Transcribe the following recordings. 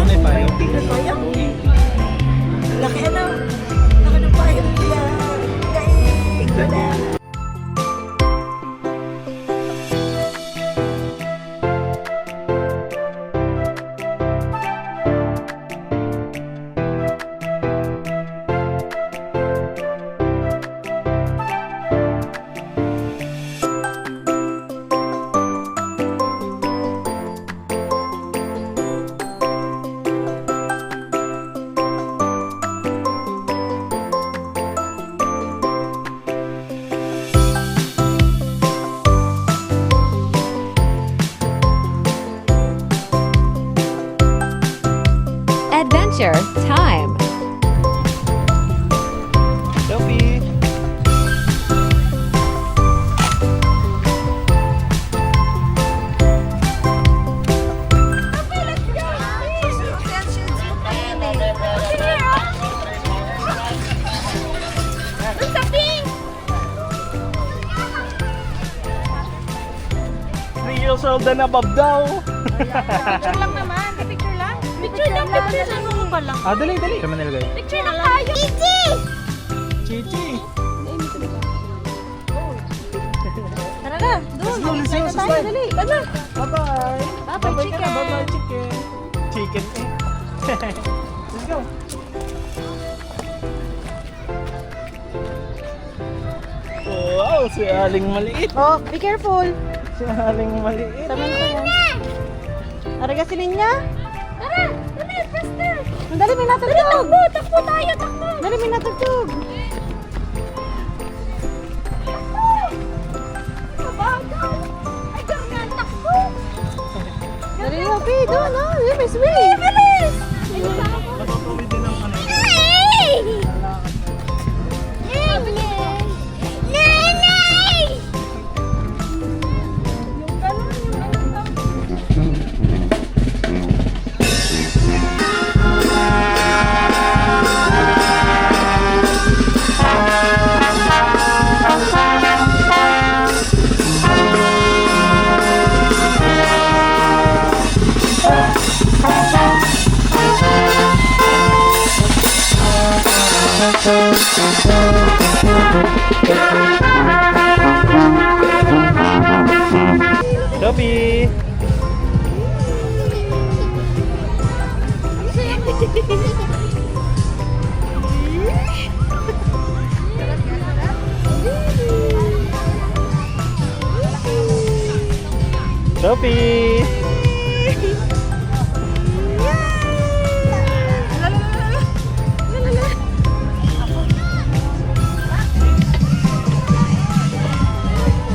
May payo. May payo? Laki ano? Laki ng payo nila. Daig ko na. Adventure time. Sophie! Three years old and above daw. Picture lang naman. Picture lang. Picture lang. Picture lang. Ano ba lang? Dali, dali. Saan nilagay? Picture lang tayo. Chichi! Chichi! Tara na. Doon. Let's go, let's go, Tayo, dali. Tara. Bye-bye! Bye-bye, ka na. chicken. Bye-bye, chicken! Chicken eh. Let's go! Wow! Si Aling maliit! Oh, be careful. Si Aling maliit! Sabi ko yan. Araga si Linya. Tara. Dali. Faster. Dali, may natugtog. Takbo. Takbo tayo. Takbo. Dali, may natugtog. Mabagal. Ay, ganyan. Takbo. Dali, okay. Doon, no? May swing. Bilis. Ayun lang ako. Matutawid din ang ano. Sophie! Sophie!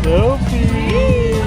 Sophie!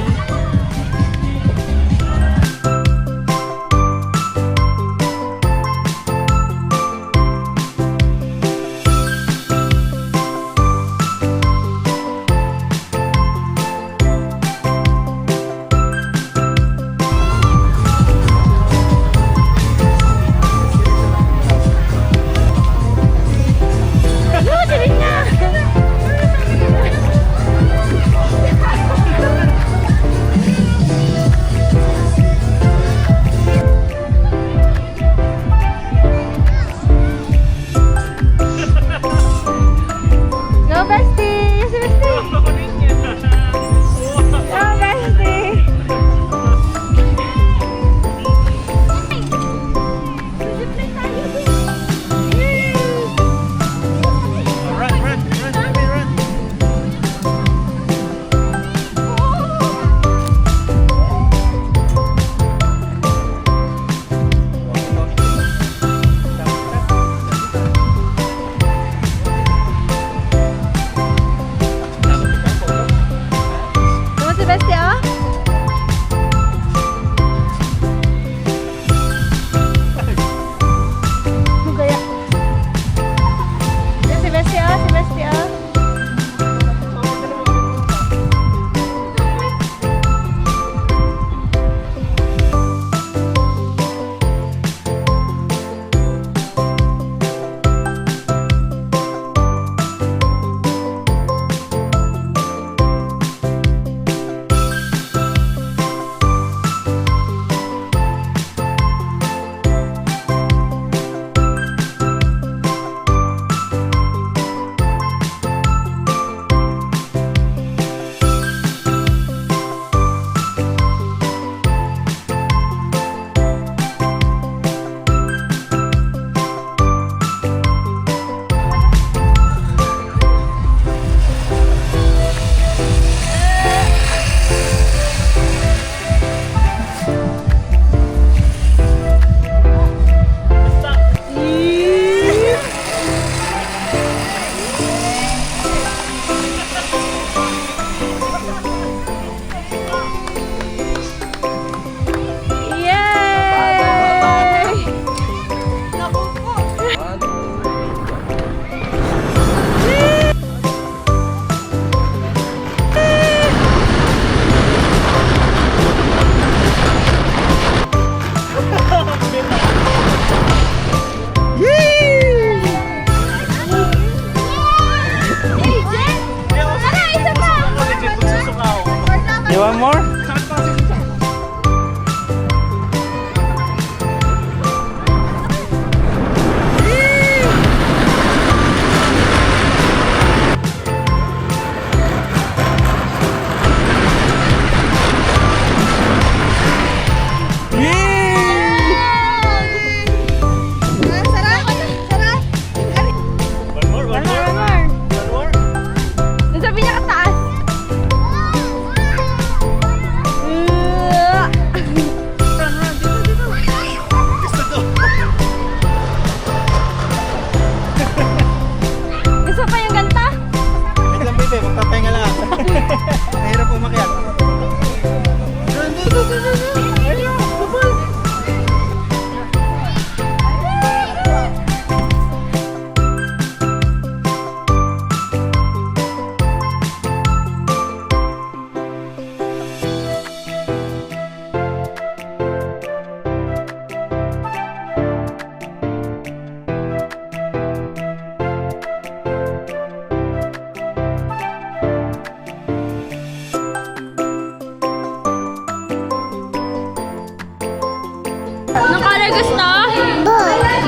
gusto?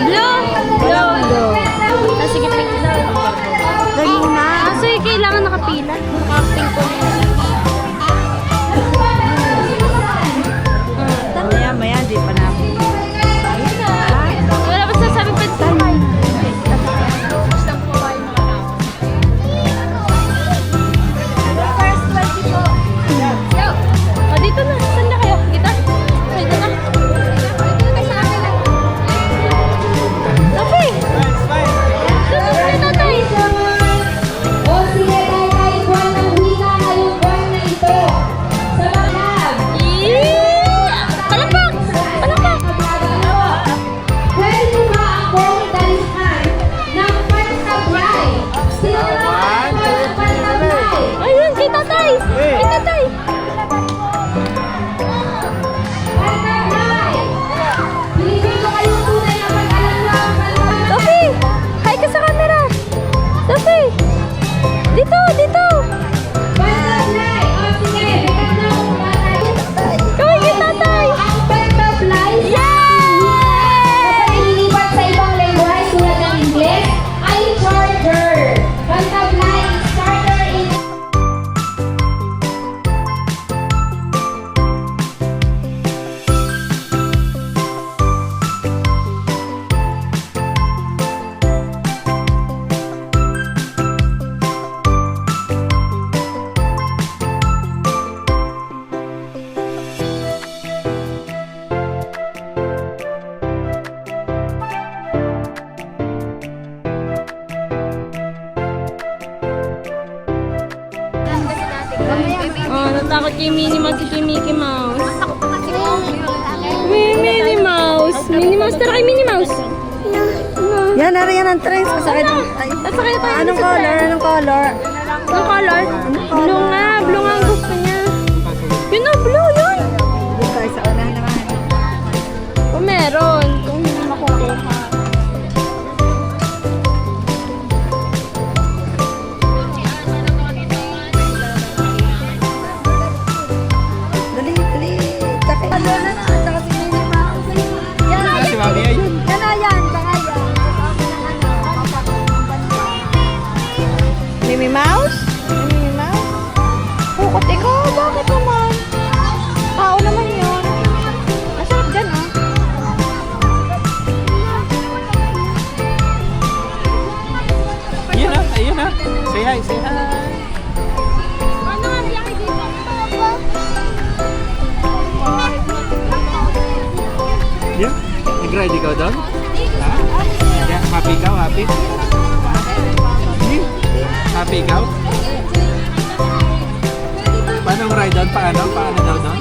Blue? Blue. Ah, sige, pink daw. Kanina. Kaso kailangan nakapila. Naka-pink po. Maya, di pa na. Wala ba sasabi pa dito? Oh, dito na. Saan na kayo? Kita? Dito na. Tatay! Susunod na tatay! O sige, tayo buwan ng wika ngayong buwan na ito. Sa mga Yeah! Palakpak! Palakpak! pwede mo ba akong dalihan ng pantabay? Sino naman ang pantabay? Ayun, kay tatay! Kay tatay! Pantabay! Pilipin ko kayong tunay na pag-alam ng Sophie! Hi ka sa camera! Sophie! Dito! Dito! pantabay! O sige, bigat na ako tatay. Kaway kay tatay! Ang pantabay Yay! kapag ilipat sa ibang language tulad ng Ingles ay charger. Pantabay is charger in Oh, natakot kay Minnie Mouse kay Mickey Mouse. Minnie Mouse! Minnie Mouse! Tara kay Minnie Mouse! Yan, yan ang trains. Masakit. Sasakay tayo Anong sa color? train. Anong color? Anong color? Blue nga! Blue nga ang gusto niya. Yun na, blue yun! Doon tayo sa unahan naman. Kung meron. Kung hindi makukuha. Dali, dali. Sakit. Ano na na? Saka si Minnie Mouse. Yan na, Si Mami ayun. yan na yan. Baka yan. Minnie Mouse? Minnie Mouse? Pukot ikaw. Bakit naman? Tao naman yun. Masarap dyan, oh. Ayun na, ayun na. Say hi, say hi. Ano nga biyahe dito? Yeah. Nag-ride ikaw doon? Ha? Yeah, happy ikaw, happy? Ha? Happy ikaw? Paano ang ride doon? Paano daw doon?